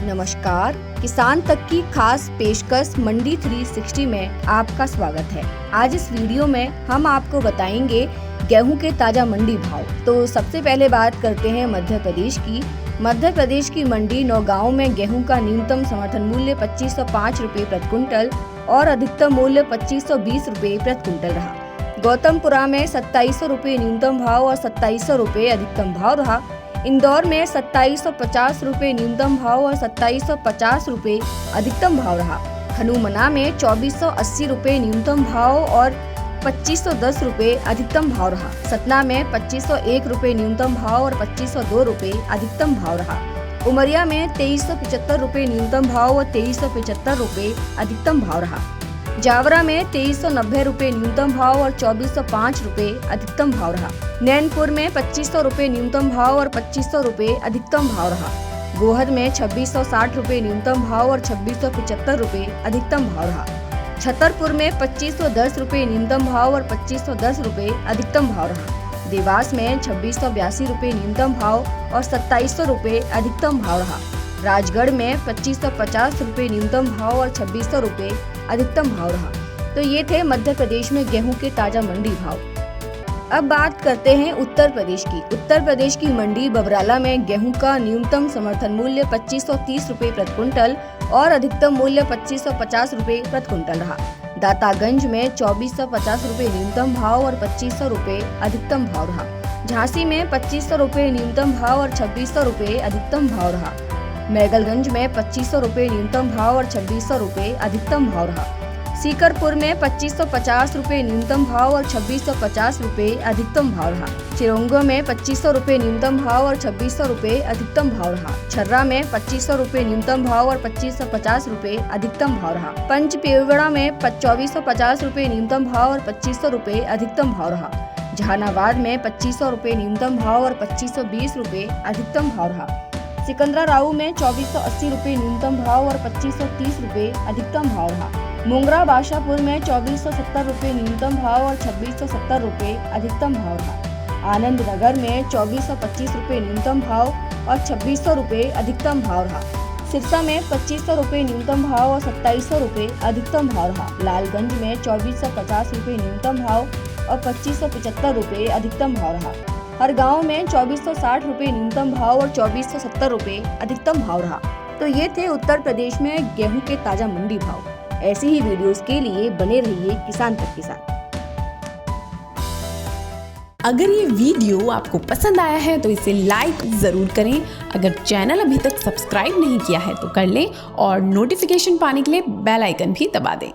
नमस्कार, किसान तक की खास पेशकश मंडी 360 में आपका स्वागत है। आज इस वीडियो में हम आपको बताएंगे गेहूं के ताजा मंडी भाव। तो सबसे पहले बात करते हैं मध्य प्रदेश की। मध्य प्रदेश की मंडी नौगांव में गेहूं का न्यूनतम समर्थन मूल्य 2505 रुपए प्रति क्विंटल और अधिकतम मूल्य 2520 रुपए प्रति क्विंटल रहा। गौतमपुरा में 2700 रुपए न्यूनतम भाव और 2700 रुपए अधिकतम भाव रहा। इंदौर में 2750 रुपए न्यूनतम भाव और 2750 रुपए अधिकतम भाव रहा। खनुमना में 2480 रुपए न्यूनतम भाव और 2510 रुपए अधिकतम भाव रहा। सतना में 2501 रुपए न्यूनतम भाव और 2502 रुपए अधिकतम भाव रहा। उमरिया में 2375 रुपए न्यूनतम भाव और 2375 रुपए अधिकतम भाव रहा। जावरा में 2390 रुपए न्यूनतम भाव और 2405 रुपए अधिकतम भाव रहा। नैनपुर में 2500 रुपए न्यूनतम भाव और 2500 रुपए अधिकतम भाव रहा। गोहद में 2660 रुपए न्यूनतम भाव और 2675 रुपए अधिकतम भाव रहा। छतरपुर में 2510 रुपए न्यूनतम भाव और 2510 रुपए अधिकतम भाव रहा। देवास में 2682 रुपए न्यूनतम भाव और 2700 रुपए अधिकतम भाव रहा। राजगढ़ में 2550 रुपए न्यूनतम भाव और 2600 रुपए अधिकतम भाव रहा। तो ये थे मध्य प्रदेश में गेहूं के ताजा मंडी भाव। अब बात करते हैं उत्तर प्रदेश की। उत्तर प्रदेश की मंडी बबराला में गेहूं का न्यूनतम समर्थन मूल्य 2530 रुपए प्रति क्विंटल और अधिकतम मूल्य 2550 रुपए प्रति क्विंटल रहा। दातागंज में 2450 रुपए न्यूनतम भाव और 2500 रुपए अधिकतम भाव रहा। झांसी में 2500 रुपए न्यूनतम भाव और 2600 रुपए अधिकतम भाव रहा। मैगलगंज में 2500 रुपए न्यूनतम भाव और 2600 रुपए अधिकतम भाव रहा। सीकरपुर में 2550 रुपए न्यूनतम भाव और 2650 रुपए अधिकतम भाव रहा। चिरोंगो में 2500 रुपए न्यूनतम भाव और 2600 रुपए अधिकतम भाव रहा। छर्रा में 2500 रुपए न्यूनतम भाव और 2550 रुपए अधिकतम भाव रहा। पंचपेवड़ा में 2450 रुपए न्यूनतम भाव और 2500 रुपए अधिकतम भाव रहा। जहानाबाद में 2500 रुपए न्यूनतम भाव और 2520 रुपए अधिकतम भाव रहा। सिकंदराबाद में 2480 रुपए न्यूनतम भाव और 2530 रुपए अधिकतम भाव रहा। मुंगरा बाशापुर में 2470 रुपए न्यूनतम भाव और 2670 रुपए अधिकतम भाव रहा। आनंद नगर में 2425 रुपए न्यूनतम भाव और 2600 रुपए अधिकतम भाव रहा। सिरसा में 2500 रुपए न्यूनतम भाव और 2700 रुपए अधिकतम भाव रहा। लालगंज में 2450 रुपए न्यूनतम भाव और 2575 रुपए अधिकतम भाव रहा। हर गांव में 2460 रुपए न्यूनतम भाव और 2470 रुपए अधिकतम भाव रहा। तो ये थे उत्तर प्रदेश में गेहूं के ताजा मंडी भाव। ऐसी ही वीडियोस के लिए बने रहिए किसान तक के साथ। अगर ये वीडियो आपको पसंद आया है तो इसे लाइक जरूर करें। अगर चैनल अभी तक सब्सक्राइब नहीं किया है तो कर लें और नोटिफिकेशन पाने के लिए बेल आइकन भी दबा दें।